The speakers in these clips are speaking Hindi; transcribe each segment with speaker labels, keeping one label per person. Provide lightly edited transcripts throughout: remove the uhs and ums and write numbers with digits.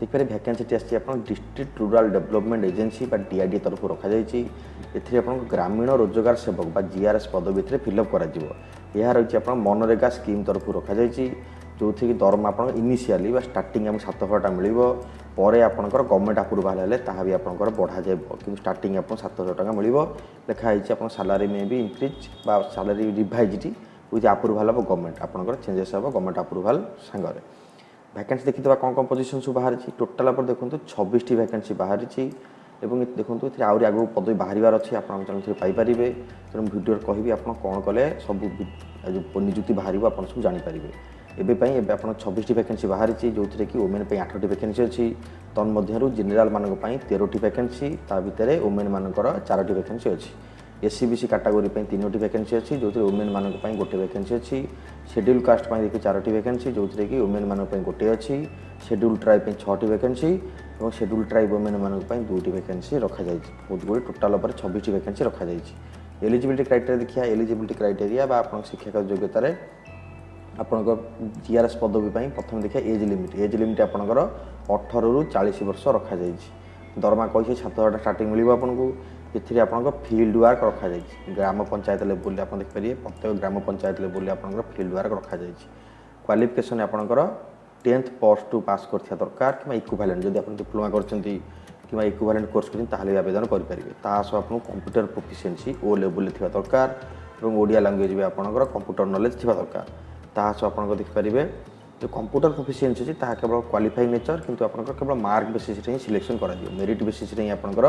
Speaker 1: देखिए भैकेंसीटी आसी district rural development agency DRD तरफ रखा जाए ग्रामीण रोजगार सेवक बा जीआरएस पदवी फिलअप कर रही मनरेगा स्कीम तरफ रखा जाए जो थी दरमा आप इनिशियली स्टार्टिंग आम 7,000 मिल आपंकर गवर्नमेंट अप्रूवाल है भी आपंकर बढ़ा जाए कि स्टार्टिंग आप 7,000 टका मिल लिखाई आप सालारी में भी इंक्रीज बा salary revise with approval of government आपंकर चेंजेस हम गवर्नमेंट अप्रूवाल सांगे भैकेंसी देखिए कौन कौन पोजिशन सब बाहरी टोटाल पर देखो 26 भैकेंसी बाहरी देखो ये आहरी आगे पदवी बाहर अच्छे आप पाइपर तेणु भिडियो कहि आप कौन कले सब जो निजुक्ति बाहर आप सब जापर एवं आप 26 भैकेंसी बाहरी जो थी कि वोमेन 8टी भैकेंसी अच्छी तन्मध्य जेनेल मान 13टी भैकेंसी ता भितर वोमेन मानकर 4टी भैकेंसी अच्छी एससीबीसी कैटेगरी 3टी भैकेंसी अच्छी जो वोमेन मान गोटे भैकेंसी अच्छी शेड्यूल कास्ट देखिए 4टी भैकेंसी जो थी कि वोमेन मान गोटे अच्छी शेड्यूल ट्राइब 6टी भैकेंसी और शेड्यूल ट्राइब वोमेन मान 2टी भैकेंसी रखा जाए बहुत गुड़ी टोटाल 26 भैकेंसी रखा जाए एलिजिबिलिटी क्राइटेरिया देखिए एलिजिबिलिटी क्राइटेरिया आप शिक्षागत योग्यतार आपंकर जीआरएस पदवी प्रथम देखिए एज लिमिट आपंकर 18 ରୁ 40 वर्ष रखा जाए दरमा कही 7,000 स्टार्टिंग मिल आपको ये आप फील्ड वर्क रखा जाए ग्राम पंचायत लेवल आप देखिए प्रत्येक ग्राम पंचायत लेवल आपंकर फील्ड वर्क रखा जाए क्वालिफिकेशन आपंकर 10th प्लस टू पास कर दरकार कि इक्विवेलेंट जब आप डिप्लोमा कर इक्विवेलेंट कोर्स कर आवेदन करेंगे तासह आप कंप्यूटर प्रोफिशिएंसी ओ लेवल थी दरकार और ओडिया लैंग्वेज भी आपंकर कंप्यूटर नॉलेज थी दरकार तासह आप देखिपारे जो कंप्यूटर प्रोफिशिएंसी अच्छी केवल क्वालिफाइंग नेचर किंतु आपंकर केवल मार्क बेसिस ही सिलेक्शन कर मेरिट बेसिस ही आपंकर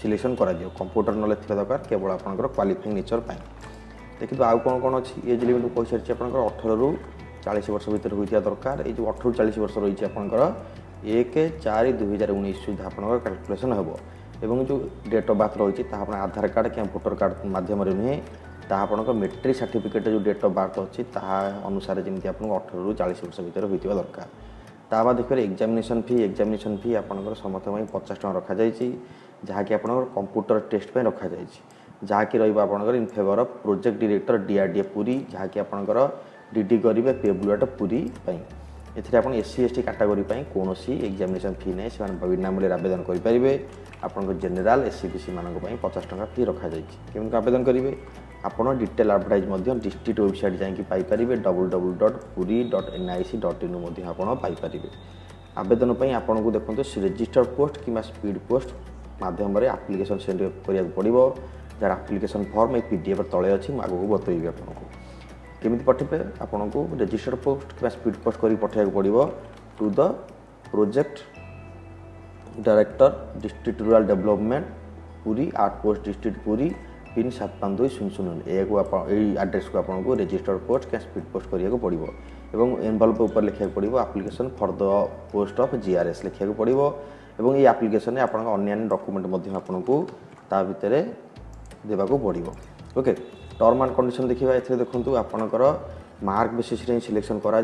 Speaker 1: सिलेक्शन कर कंप्यूटर नॉलेज थी दरकार केवल आपंकर क्वालिफाइंग नेचर देखिए आउ कौन कौन अच्छी एज लिमिट कही सारी आपंकर 18 ରୁ 40 वर्ष भितर होता दरकार ये जो 18 ରୁ 40 वर्ष रही आपंकर 1/4/2019 सुधा आपंकर कैलकुलेसन हम एवं जो डेट ऑफ बर्थ रही है आधार कार्ड क्या भोटर कार्ड माध्यम नुहे आपंकर मेट्रिक सर्टिफिकेट जो डेट ऑफ बर्थ अच्छी अनुसार जमी आप 18 ରୁ 40 वर्ष भितर होता दरकार ता देखिए एग्जामिनेशन फी आपंकर समस्त 50 टका रखा जाए जहाँकि आप कंप्यूटर टेस्ट रखा जाए जहाँकि रहा in favour of project director DRDA Puri जहाँकि आपंकर डीडी करेंगे पेबुलेट पुरी एथिरे आप एससी एसटी कैटेगरी कौन एग्जामिनेशन फी नहीं से बिना मूल्य आवेदन करेंगे आपंकर जेनेल एससीबीसी मानक 50 टका फी रखा जाए केमी आवेदन करेंगे आपड़ डिटेल एडवर्टाइज डिस्ट्रिक्ट वेबसाइट जापारे www.puri.nic.in पाइपर आवेदन आपन को देखो रेजिस्टर्ड पोस्ट कि स्पीड पोस्ट मध्यम आप्लिकेसन सेंड करा पड़ो जार आप्लिकेसन फॉर्म ये पीडीएफ तले अच्छी आगे बतईबी आपको केमी पठे आपन को रेजिस्टर्ड पोस्ट कि स्पीड पोस्ट कर पठाइबा पड़ो to the project director district rural development Puri 8 post district Puri pin 75200 यही एड्रेस को आपको रेजिस्टर्ड पोस्ट क्या स्पीड पोस्ट करा पड़ो एवं एनवलप ऊपर लिखा पड़ो application for the post of GRS लिखा पड़ो एवं ये आप्लिकेसन आप अन्य डॉक्यूमेंट आपको ता भितर देवाक पड़ो ओके टर्म एंड कंडीशन देखा ये देखो आपंकर मार्क बेसिस ही सिलेक्शन करा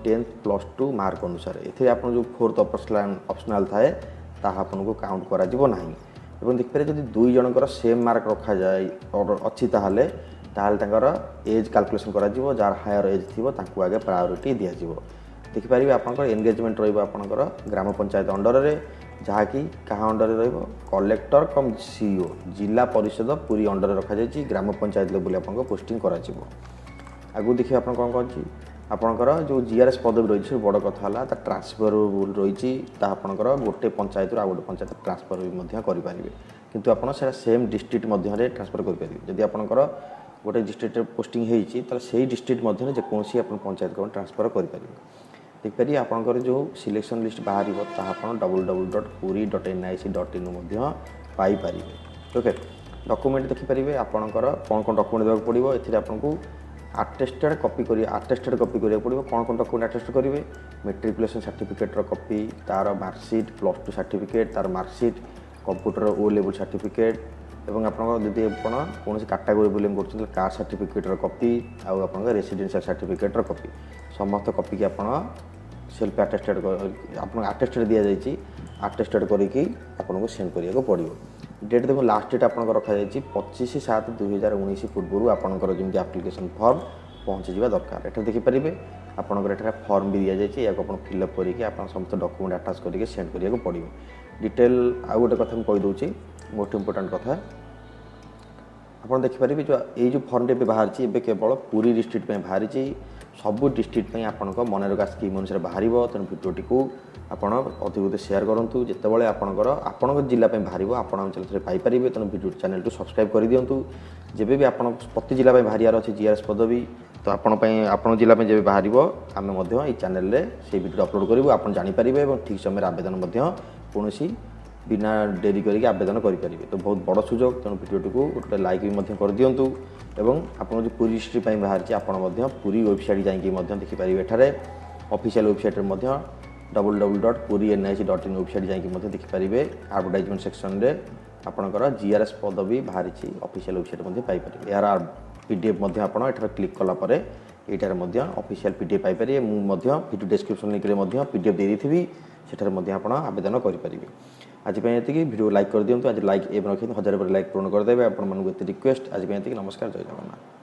Speaker 1: 10th प्लस टू मार्क अनुसार ये आप जो 4th ऑप्शनल थाए आपको काउंट करा नहीं एवं देखिए जब दुई जनकर सेम मार्क रखा जाए और अच्छी ताहले एज कैलकुलेशन करा जार हायर एज थी आगे प्रायोरिटी दिज्व देखिपारे आपंकर एंगेजमेंट रहा ग्राम पंचायत अंडर में जहाँकि क्या अंडर कलेक्टर कम सीईओ जिला परिषद पूरी अंडर रखा जाए ग्राम पंचायत लेवल आप पोस्टिंग करा आगु देखिए आप कौन कौन आपंकर जो जीआरएस पदवी रही बड़ कथा है ट्रांसफर रूल रही आपंकर गोटे पंचायत आ गोटे पंचायत ट्रांसफर भी करेंगे किंतु आप सेम डिस्ट्रिक्ट मध्य ट्रांसफर करेंगे जदि आपंकर गोटे डिस्ट्रिक्ट पोस्टिंग होती से डिस्ट्रिक्ट मध्य जेकोसी आप पंचायत को ट्रांसफर करेंगे देखिए आपंकर जो सिलेक्शन लिस्ट बाहर www.puri.nic.in पाइपर ओके डॉक्यूमेंट देखिपारे आपंकर कौन कौन डॉक्यूमेंट देवाक पड़ो ये आपको अटेस्टेड कॉपी करा पड़ो कौन कौन डॉक्यूमेंट अटेस्ट करेंगे मेट्रिकुलेशन सर्टिफिकेट कॉपी तार मार्कशीट प्लस टू सर्टिफिकेट तार marksheet computer O level certificate एवं आपड़ी कौन कैटेगरी बिलोंग कर कास्ट सर्टिफिकेट कॉपी आप रेसिडेंशियल सर्टिफिकेट कॉपी समस्त कॉपी की आप सेल्फ अटेस्टेड आप अटेस्टेड दि जाए अटेस्टेड करके आपको सेंड करा पड़ो डेट देखो लास्ट डेट आपको रखा जाए 25/7/2019 पूर्व आपंकर जमी आप्लिकेसन फॉर्म पहुँची दरकार ये देखिपारे ଆପଣଙ୍କର ଏଠାରେ ଫର୍ମ ବି ଦିଆଯାଇଛି, ଏହାକୁ ଆପଣ ଫିଲ୍ଅପ୍ କରିକି ଆପଣ ସମସ୍ତ ଡକ୍ୟୁମେଣ୍ଟ ଆଟାଚ୍ କରିକି ସେଣ୍ଡ କରିବାକୁ ପଡ଼ିବ। ଡିଟେଲ୍ ଆଉ ଗୋଟେ କଥା ମୁଁ କହିଦେଉଛି, ମୋଷ୍ଟ ଇମ୍ପୋର୍ଟାଣ୍ଟ କଥା, ଆପଣ ଦେଖିପାରିବେ जो फर्मटे भी बाहर ଏବେ କେବଳ ପୁରୀ डिस्ट्रिक्ट ପାଇଁ ବାହାରିଛି। ସବୁ डिस्ट्रिक्ट ପାଇଁ ଆପଣଙ୍କ मनरेगा स्कीम अनुसार बाहर। तेणु भिडियोटी को ଆପଣ ଅଧିକ ସେୟାର କରନ୍ତୁ। ଯେତେବେଳେ ଆପଣଙ୍କ ଜିଲ୍ଲା ପାଇଁ ବାହାରିବ ଆପଣ ଅଞ୍ଚଳରେ ପାଇପାରିବେ। ତେଣୁ ଭିଡ଼ିଓ ଚ୍ୟାନେଲକୁ ସବସ୍କ୍ରାଇବ୍ କରିଦିଅନ୍ତୁ। ଯେବେ ବି ଆପଣ ପ୍ରତି ଜିଲ୍ଲା ପାଇଁ ବାହାରିବାର ଅଛି GRS ପଦବୀ, ତ ଆପଣଙ୍କ ଜିଲ୍ଲା ପାଇଁ ଯେବେ ବାହାରିବ ଆମେ ମଧ୍ୟ ଏହି ଚ୍ୟାନେଲରେ ସେଇ ଭିଡ଼ିଓ ଅପଲୋଡ଼ କରିବୁ। ଆପଣ ଜାଣିପାରିବେ ଏବଂ ଠିକ୍ ସମୟରେ ଆବେଦନ ମଧ୍ୟ କୌଣସି बिना डेरी करके आवेदन करेंगे। तो बहुत बड़ सुजोग, तेणु भिडियोटी को गोटे लाइक भी कर दिंतु। और आपन जो पूरी डिस्ट्रिक्ट बाहर आपड़ पूरी वेबसाइट जाकि देखिपारे। एठारे ऑफिशियल वेबसाइट www.puri.nic.in वेबसाइट जाकि देखिपारे। एडवर्टाइजमेंट सेक्शन रे आपणकर GRS पदवी बाहरी ऑफिशियल वेबसाइट पाइपर। यार PDF एठार क्लिक कलापर यार ऑफिशियल PDF पाइपर। मुझे वीडियो डिस्क्रिप्शन लिंक में PDF दे देती, सेठार आप आवेदन करेंगे। आज ये वीडियो लाइक कर दिंतु। आज लाइक एवं रखिए 1000 पर लाइक पूर्ण करदे। आपको रिक्वेस्ट आज ये नमस्कार, जय जगन्नाथ।